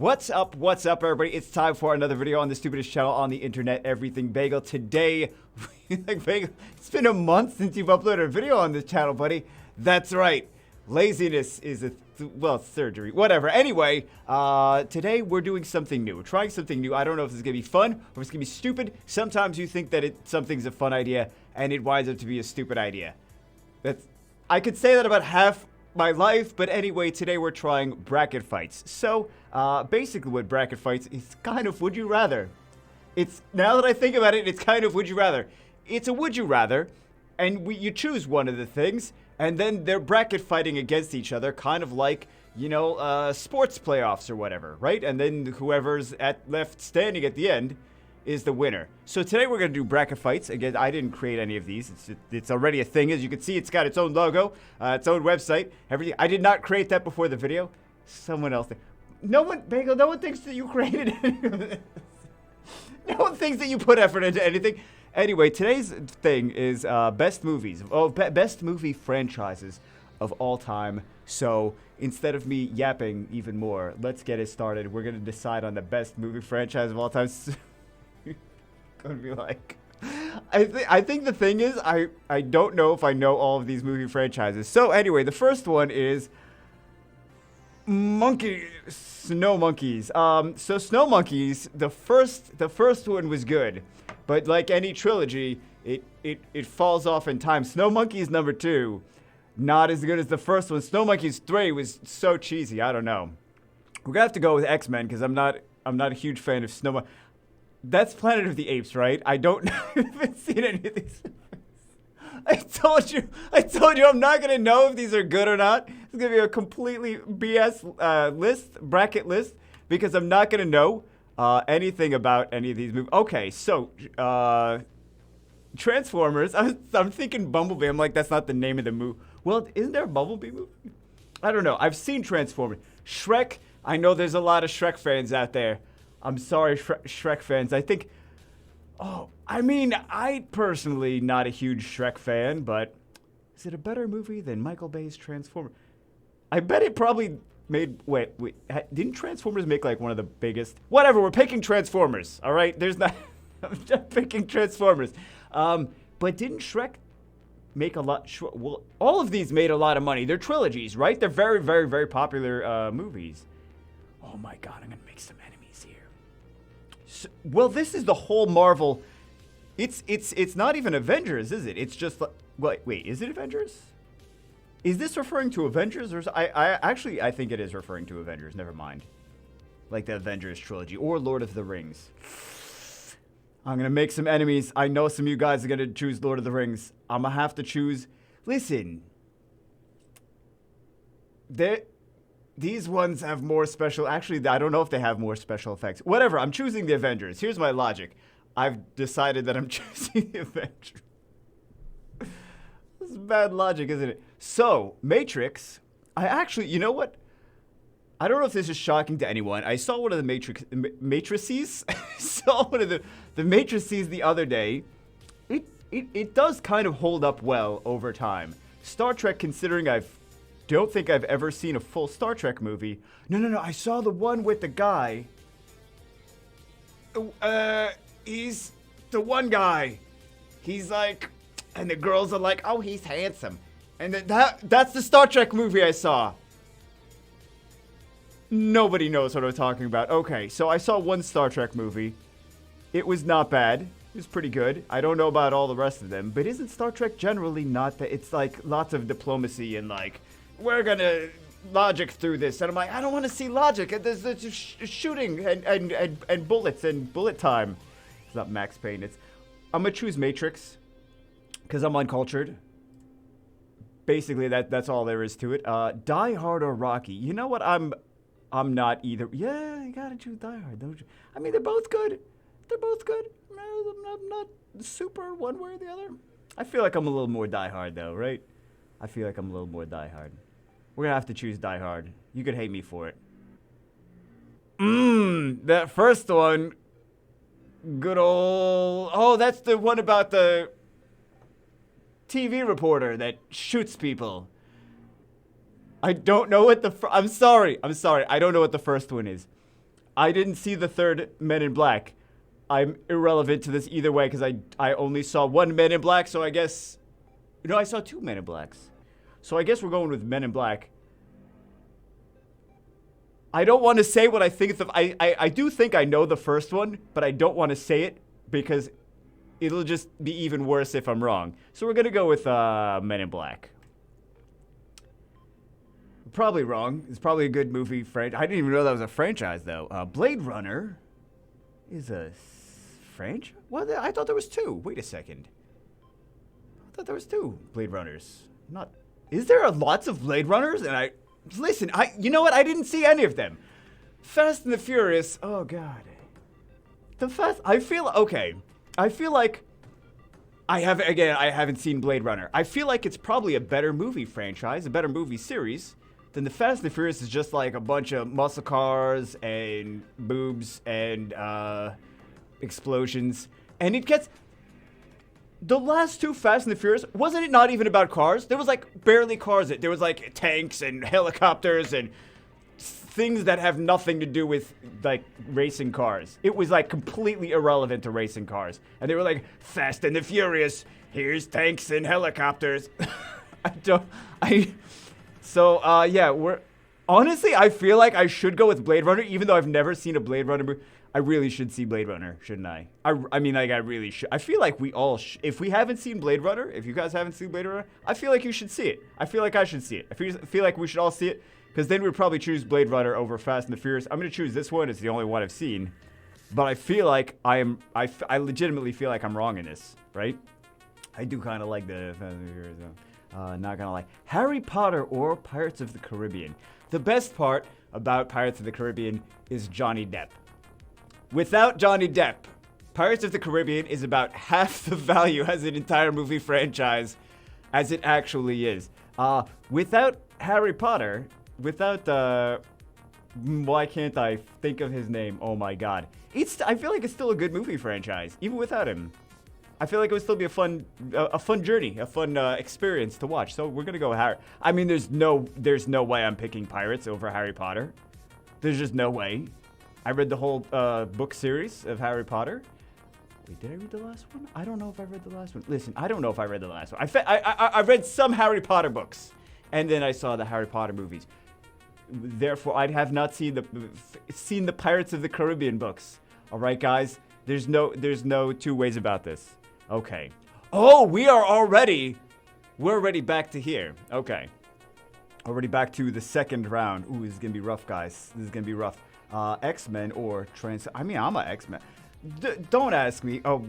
What's up, everybody? It's time for another video on the stupidest channel on the internet, Everything Bagel. Today, Bagel, it's been a month since you've uploaded a video on this channel, buddy. That's right. Laziness is surgery. Whatever. Anyway, today we're doing something new. We're trying something new. I don't know if it's going to be fun or if it's going to be stupid. Sometimes you think that something's a fun idea, and it winds up to be a stupid idea. I could say that about half my life, but anyway, today we're trying bracket fights. So, basically what bracket fights is kind of would you rather. Now that I think about it, it's kind of would you rather. It's a would you rather, and you choose one of the things, and then they're bracket fighting against each other, kind of like, sports playoffs or whatever, right? And then whoever's left standing at the end is the winner. So today we're going to do bracket fights. Again, I didn't create any of these. It's already a thing. As you can see, it's got its own logo, its own website, everything. I did not create that before the video. Someone else did. No one thinks that you created it. No one thinks that you put effort into anything. Anyway, today's thing is best movies. Best movie franchises of all time. So instead of me yapping even more, let's get it started. We're going to decide on the best movie franchise of all time. Gonna be like, I think the thing is I don't know if I know all of these movie franchises. So anyway, the first one is Snow Monkeys. So Snow Monkeys, the first one was good, but like any trilogy, it falls off in time. Snow Monkeys number 2, not as good as the first one. Snow Monkeys 3 was so cheesy. I don't know. We're gonna have to go with X-Men because I'm not a huge fan of Snow Monkeys. That's Planet of the Apes, right? I don't know. I haven't seen any of these. I told you I'm not going to know if these are good or not. It's going to be a completely BS bracket list, because I'm not going to know anything about any of these movies. Okay, so Transformers. I'm thinking Bumblebee. I'm like, that's not the name of the movie. Well, isn't there a Bumblebee movie? I don't know. I've seen Transformers. Shrek. I know there's a lot of Shrek fans out there. I'm sorry, Shrek fans. I personally not a huge Shrek fan, but is it a better movie than Michael Bay's Transformers? I bet it probably made, didn't Transformers make like one of the biggest? Whatever, we're picking Transformers, all right? I'm just picking Transformers. But didn't Shrek make a lot? Well, all of these made a lot of money. They're trilogies, right? They're very, very, very popular movies. Oh my God, I'm gonna make some enemies here. Well, this is the whole Marvel. It's not even Avengers, is it? It's just like, wait, is it Avengers? Is this referring to Avengers, or I think it is referring to Avengers. Never mind, like the Avengers trilogy or Lord of the Rings. I'm gonna make some enemies. I know some of you guys are gonna choose Lord of the Rings. I'm gonna have to choose. Listen, these ones have more special. Actually, I don't know if they have more special effects. Whatever. I'm choosing the Avengers. Here's my logic. I've decided that I'm choosing the Avengers. This is bad logic, isn't it? So, Matrix. You know what? I don't know if this is shocking to anyone. I saw one of the Matrices. I saw one of the Matrices the other day. It does kind of hold up well over time. Star Trek, considering don't think I've ever seen a full Star Trek movie. No. I saw the one with the guy. He's the one guy. He's like, and the girls are like, oh, he's handsome. And that's the Star Trek movie I saw. Nobody knows what I'm talking about. Okay, so I saw one Star Trek movie. It was not bad. It was pretty good. I don't know about all the rest of them, but isn't Star Trek generally not that? It's like lots of diplomacy and like, we're gonna logic through this, and I'm like, I don't want to see logic. There's shooting and bullets and bullet time. It's not Max Payne. I'm gonna choose Matrix because I'm uncultured. Basically, that's all there is to it. Die Hard or Rocky? You know what? I'm not either. Yeah, you gotta choose Die Hard, don't you? I mean, they're both good. I'm not super one way or the other. I feel like I'm a little more Die Hard though, right? I feel like I'm a little more Die Hard. We're gonna have to choose Die Hard. You could hate me for it. That first one. Good old... Oh, that's the one about the TV reporter that shoots people. I don't know what I'm sorry. I don't know what the first one is. I didn't see the third Men in Black. I'm irrelevant to this either way because I only saw one Men in Black, so I guess... No, I saw two Men in Blacks. So I guess we're going with Men in Black. I don't want to say what I think. I do think I know the first one, but I don't want to say it because it'll just be even worse if I'm wrong. So we're going to go with Men in Black. Probably wrong. It's probably a good movie. I didn't even know that was a franchise, though. Blade Runner is a franchise? Well, I thought there was two. Wait a second. I thought there was two Blade Runners. Not. Is there lots of Blade Runners? And listen. You know what? I didn't see any of them. Fast and the Furious. Oh God. I feel okay. I feel like I haven't seen Blade Runner. I feel like it's probably a better movie franchise, a better movie series than the Fast and the Furious is just like a bunch of muscle cars and boobs and explosions. And it gets... The last two Fast and the Furious, wasn't it not even about cars? There was like barely cars. There was like tanks and helicopters and things that have nothing to do with like racing cars. It was like completely irrelevant to racing cars. And they were like, Fast and the Furious, here's tanks and helicopters. Honestly, I feel like I should go with Blade Runner, even though I've never seen a Blade Runner movie. I really should see Blade Runner, shouldn't I? I mean, like, I really should. I feel like we all if we haven't seen Blade Runner, if you guys haven't seen Blade Runner, I feel like you should see it. I feel like I should see it. I feel like we should all see it, because then we'd probably choose Blade Runner over Fast and the Furious. I'm going to choose this one. It's the only one I've seen. But I feel like I legitimately feel like I'm wrong in this, right? I do kind of like the Fast and the Furious, though. Not gonna lie. Harry Potter or Pirates of the Caribbean. The best part about Pirates of the Caribbean is Johnny Depp. Without Johnny Depp, Pirates of the Caribbean is about half the value as an entire movie franchise as it actually is. Without Harry Potter, why can't I think of his name? Oh my God. I feel like it's still a good movie franchise, even without him. I feel like it would still be a fun journey, a fun experience to watch. So we're gonna go with Harry. I mean, there's no way I'm picking Pirates over Harry Potter. There's just no way. I read the whole book series of Harry Potter. Wait, did I read the last one? I don't know if I read the last one. Listen, I don't know if I read the last one. I read some Harry Potter books, and then I saw the Harry Potter movies. Therefore, I have not seen the Pirates of the Caribbean books. All right, guys. There's no two ways about this. Okay. Oh, we're already back to here. Okay. Already back to the second round. Ooh, this is going to be rough, guys. This is going to be rough. X-Men or I mean, I'm a X-Men. Don't ask me. Oh,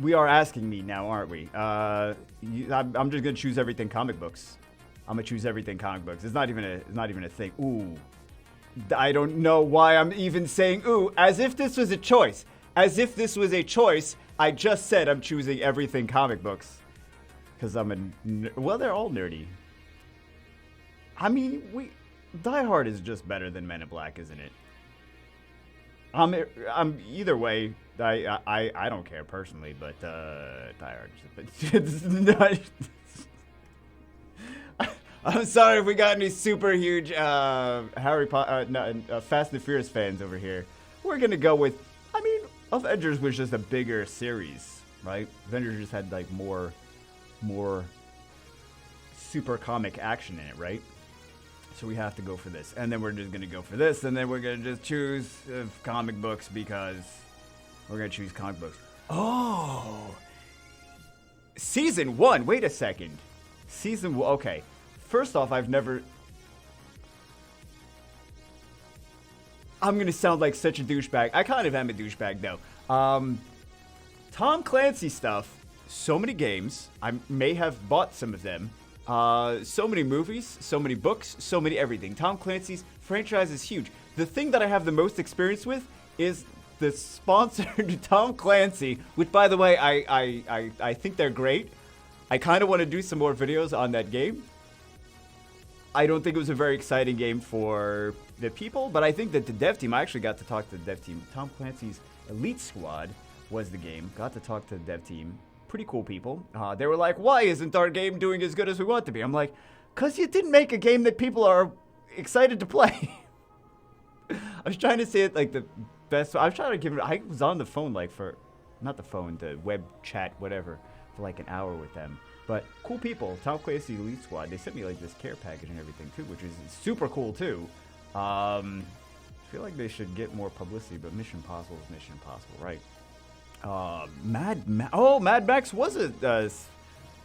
we are asking me now, aren't we? I'm just going to choose everything comic books. I'm going to choose everything comic books. It's not even a thing. Ooh. I don't know why I'm even saying ooh, as if this was a choice. As if this was a choice, I just said I'm choosing everything comic books. Because well, they're all nerdy. I mean, Die Hard is just better than Men in Black, isn't it? I'm either way, I don't care personally, but Die Hard. I'm sorry if we got any super huge Fast and the Furious fans over here. We're gonna go with, I mean, Avengers was just a bigger series, right? Avengers just had like more super comic action in it, right? So we have to go for this, and then we're just gonna go for this, and then we're gonna just choose comic books because we're gonna choose comic books. Oh, season 1. Wait a second. Season 1. Okay. First off, I'm gonna sound like such a douchebag. I kind of am a douchebag though. Tom Clancy stuff. So many games. I may have bought some of them. So many movies, so many books, so many everything. Tom Clancy's franchise is huge. The thing that I have the most experience with is the sponsored Tom Clancy, which, by the way, I think they're great. I kind of want to do some more videos on that game. I don't think it was a very exciting game for the people, but I think that the dev team, I actually got to talk to the dev team. Tom Clancy's Elite Squad was the game. Got to talk to the dev team. Pretty cool people. They were like, why isn't our game doing as good as we want to be? I'm like, because you didn't make a game that people are excited to play. I was trying to say it like the best. I was trying to give it. I was on the phone like for, not the phone, the web chat, whatever, for like an hour with them. But cool people, Tom Clancy Elite Squad. They sent me like this care package and everything too, which is super cool too. I feel like they should get more publicity, but Mission Impossible is Mission Impossible, right? Mad Max was a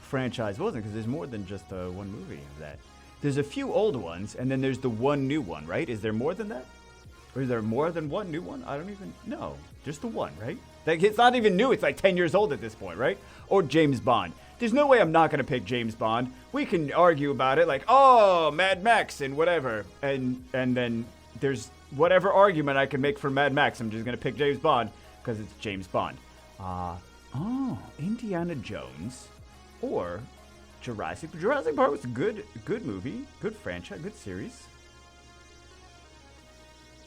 franchise, wasn't it? Because there's more than just one movie of that. There's a few old ones, and then there's the one new one, right? Is there more than that? Or is there more than one new one? I don't even know. Just the one, right? Like, it's not even new. It's like 10 years old at this point, right? Or James Bond. There's no way I'm not going to pick James Bond. We can argue about it like, oh, Mad Max and whatever. And then there's whatever argument I can make for Mad Max. I'm just going to pick James Bond because it's James Bond. Indiana Jones or Jurassic Park was a good movie, good franchise, good series.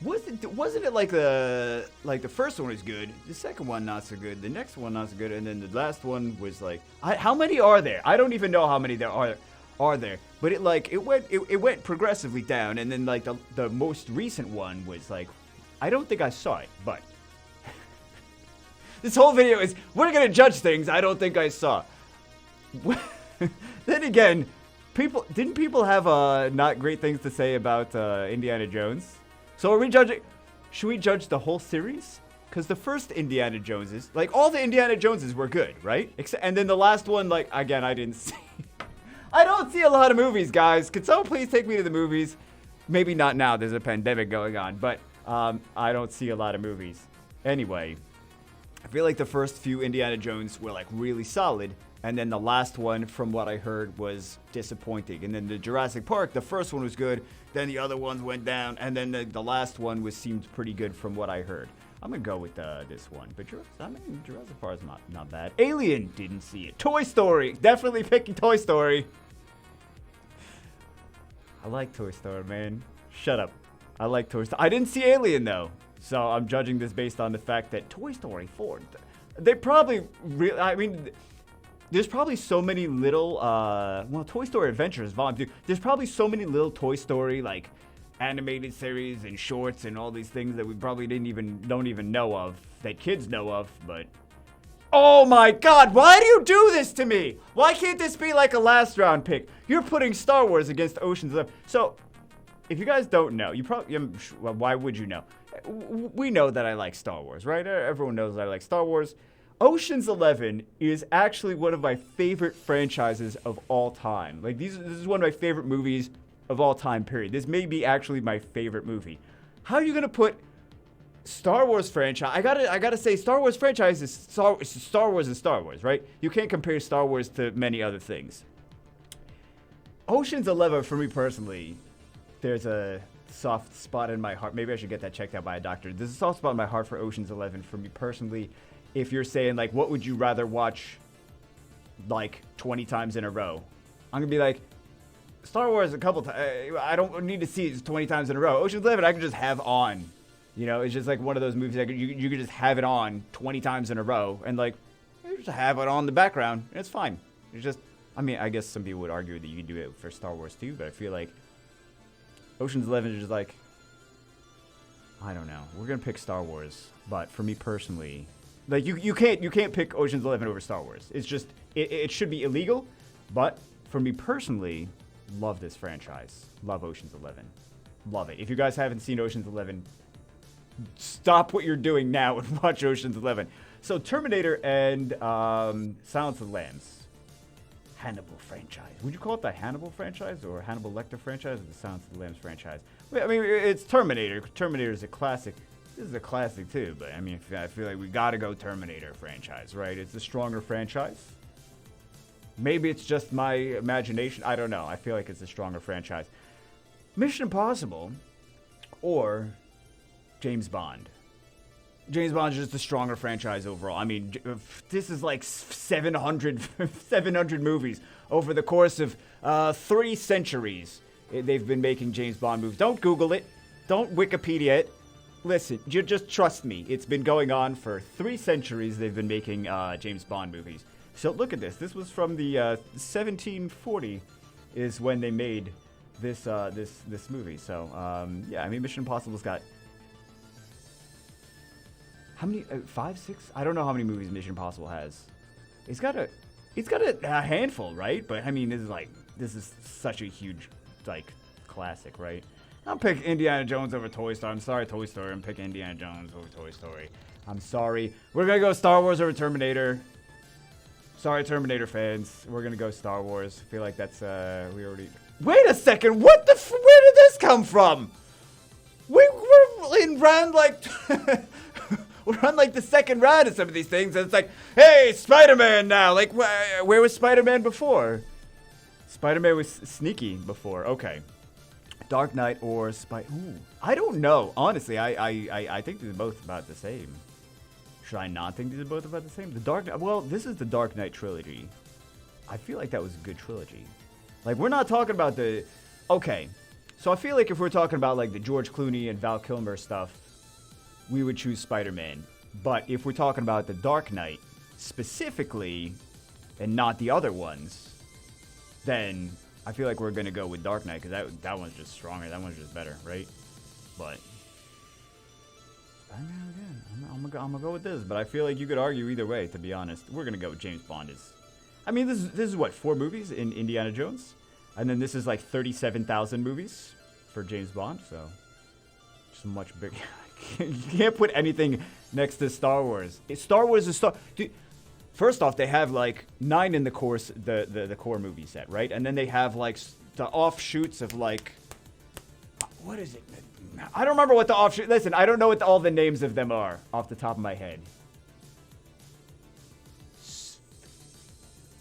Wasn't it like the first one was good, the second one not so good, the next one not so good, and then the last one was like, how many are there? I don't even know how many there are there, but it went progressively down, and then like the most recent one was like, I don't think I saw it, but this whole video is we're gonna judge things I don't think I saw. Then again, didn't people have not great things to say about Indiana Jones? So are we judging? Should we judge the whole series? Because the first Indiana Joneses, like all the Indiana Joneses were good, right? And then the last one, like, again, I didn't see. I don't see a lot of movies, guys. Could someone please take me to the movies? Maybe not now. There's a pandemic going on, but I don't see a lot of movies. Anyway, I feel like the first few Indiana Jones were like really solid. And then the last one, from what I heard, was disappointing. And then the Jurassic Park, the first one was good. Then the other ones went down. And then the last one seemed pretty good from what I heard. I'm going to go with this one. But Jurassic Park is not bad. Alien, didn't see it. Toy Story, definitely picking Toy Story. I like Toy Story, man. Shut up. I like Toy Story. I didn't see Alien, though. So I'm judging this based on the fact that Toy Story 4, they probably really, I mean, there's probably so many little, Toy Story Adventures Volume 2. There's probably so many little Toy Story, like, animated series and shorts and all these things that we probably don't even know of, that kids know of, but... Oh my god, why do you do this to me? Why can't this be like a last round pick? You're putting Star Wars against Ocean's 11. So, if you guys don't know, why would you know? We know that I like Star Wars, right? Everyone knows that I like Star Wars. Ocean's 11 is actually one of my favorite franchises of all time. Like, this is one of my favorite movies of all time, period. This may be actually my favorite movie. How are you gonna put Star Wars franchise? I gotta say, Star Wars franchise is Star Wars is Star Wars, right? You can't compare Star Wars to many other things. Ocean's 11, for me personally, there's a soft spot in my heart. Maybe I should get that checked out by a doctor. There's a soft spot in my heart for Ocean's 11 for me personally. If you're saying, like, what would you rather watch, like, 20 times in a row? I'm going to be like, Star Wars a couple times. I don't need to see it 20 times in a row. Ocean's 11, I can just have on. You know, it's just like one of those movies that you can just have it on 20 times in a row. And, like, you just have it on the background. And it's fine. It's just, I mean, I guess some people would argue that you can do it for Star Wars too. But I feel like Ocean's 11 is just like, I don't know. We're going to pick Star Wars. But for me personally... Like, you can't pick Ocean's 11 over Star Wars. It's just, it should be illegal. But for me personally, love this franchise. Love Ocean's 11. Love it. If you guys haven't seen Ocean's 11, stop what you're doing now and watch Ocean's 11. So Terminator and Silence of the Lambs. Hannibal franchise. Would you call it the Hannibal franchise or Hannibal Lecter franchise or the Silence of the Lambs franchise? I mean, it's Terminator. Terminator is a classic. This is a classic too, but I mean, I feel like we gotta go Terminator franchise, right? It's a stronger franchise. Maybe it's just my imagination. I don't know. I feel like it's a stronger franchise. Mission Impossible or James Bond. James Bond is just a stronger franchise overall. I mean, this is like 700 movies over the course of 3 centuries. They've been making James Bond movies. Don't Google it. Don't Wikipedia it. Listen, you just trust me. It's been going on for 3 centuries. They've been making James Bond movies. So look at this. This was from the 1740 is when they made this movie. So yeah, I mean, Mission Impossible's got How many? 5, 6? I don't know how many movies Mission Impossible has. It's got a handful, right? But I mean, this is such a huge like classic, right? I'll pick Indiana Jones over Toy Story. I'm sorry, Toy Story. I'm picking Indiana Jones over Toy Story. I'm sorry. We're gonna go Star Wars over Terminator. Sorry, Terminator fans. We're gonna go Star Wars. I feel like that's we already. Wait a second. What the? Where did this come from? We're in round like. We're on like the second round of some of these things, and it's like, hey, Spider-Man now. Like, where was Spider-Man before? Spider-Man was sneaky before. Okay. Dark Knight or I don't know. Honestly, I think they're both about the same. Should I not think these are both about the same? Well, this is the Dark Knight trilogy. I feel like that was a good trilogy. Like, we're not talking about the... Okay, so I feel like if we're talking about, like, the George Clooney and Val Kilmer stuff, we would choose Spider-Man. But if we're talking about the Dark Knight specifically, and not the other ones, then I feel like we're going to go with Dark Knight, because that one's just stronger. That one's just better, right? But... I'm gonna go with this, but I feel like you could argue either way, to be honest. We're gonna go with James Bond. I mean, this is what, 4 movies in Indiana Jones? And then this is like 37,000 movies for James Bond, so it's much bigger. You can't put anything next to Star Wars. Star Wars is Dude, first off, they have like 9 in the course, the core movie set, right? And then they have like the offshoots of like, what is it? I don't remember what the offshoot. Listen, I don't know what all the names of them are off the top of my head.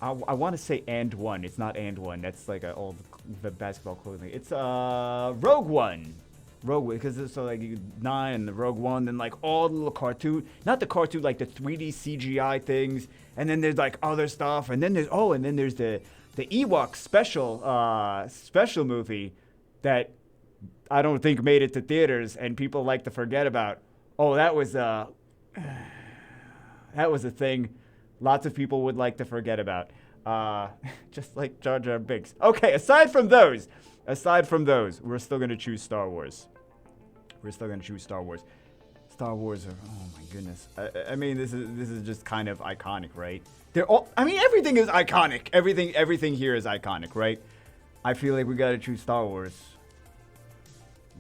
I want to say And One. It's not And One. That's like the basketball clothing. It's Rogue One. Rogue One, because it's so like 9 and the Rogue One, then like all the little cartoon, not the cartoon, like the 3D CGI things, and then there's like other stuff, and then there's the Ewok special movie that I don't think made it to theaters, and people like to forget about. Oh, that was a thing lots of people would like to forget about. Just like Jar Jar Binks. Okay, aside from those, we're still going to choose Star Wars. Star Wars are, oh my goodness. I mean, this is just kind of iconic, right? Everything is iconic. Everything here is iconic, right? I feel like we got to choose Star Wars.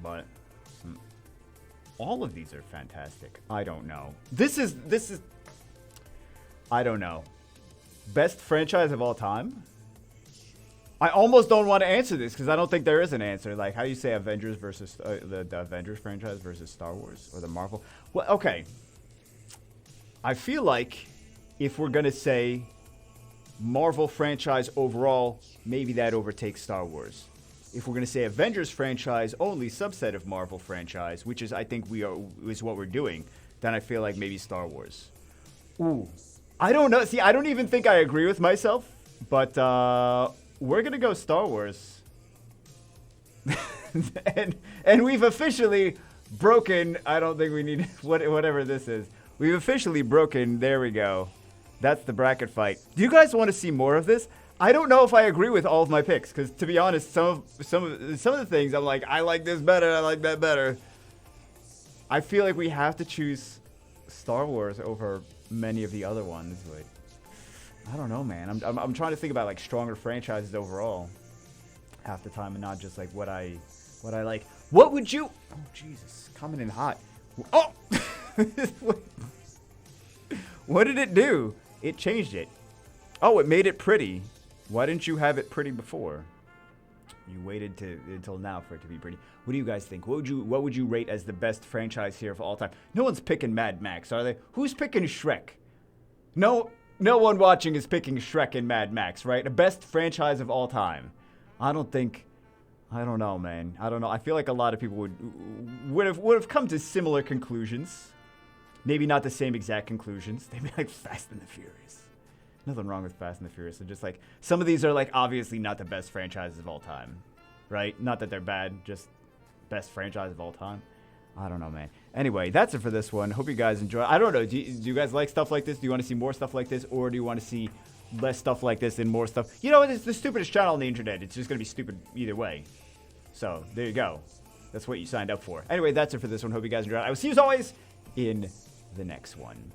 But all of these are fantastic. I don't know. This is I don't know. Best franchise of all time? I almost don't want to answer this because I don't think there is an answer. Like, how do you say Avengers versus the Avengers franchise versus Star Wars or the Marvel? Well, okay. I feel like if we're going to say Marvel franchise overall, maybe that overtakes Star Wars. If we're going to say Avengers franchise, only subset of Marvel franchise, which is, I think is what we're doing, then I feel like maybe Star Wars. Ooh. I don't know. See, I don't even think I agree with myself, but we're going to go Star Wars. and we've officially broken, I don't think we need, whatever this is. We've officially broken, there we go. That's the bracket fight. Do you guys want to see more of this? I don't know if I agree with all of my picks, because to be honest, some of the things I'm like, I like this better, I like that better. I feel like we have to choose Star Wars over many of the other ones, but I don't know, man. I'm trying to think about like stronger franchises overall half the time, and not just like what I like. What would you? Oh Jesus, coming in hot. Oh, what did it do? It changed it. Oh, it made it pretty. Why didn't you have it pretty before? You waited until now for it to be pretty. What do you guys think? What would you rate as the best franchise here of all time? No one's picking Mad Max, are they? Who's picking Shrek? No one watching is picking Shrek and Mad Max, right? The best franchise of all time. I don't know, man. I don't know. I feel like a lot of people would have come to similar conclusions. Maybe not the same exact conclusions. They'd be like Fast and the Furious. Nothing wrong with Fast and the Furious. They're just like, some of these are like obviously not the best franchises of all time, right? Not that they're bad, just best franchise of all time. I don't know, man. Anyway, that's it for this one. Hope you guys enjoy. I don't know. Do you guys like stuff like this? Do you want to see more stuff like this? Or do you want to see less stuff like this and more stuff? You know, it's the stupidest channel on the internet. It's just going to be stupid either way. So, there you go. That's what you signed up for. Anyway, that's it for this one. Hope you guys enjoyed. I will see you as always in the next one.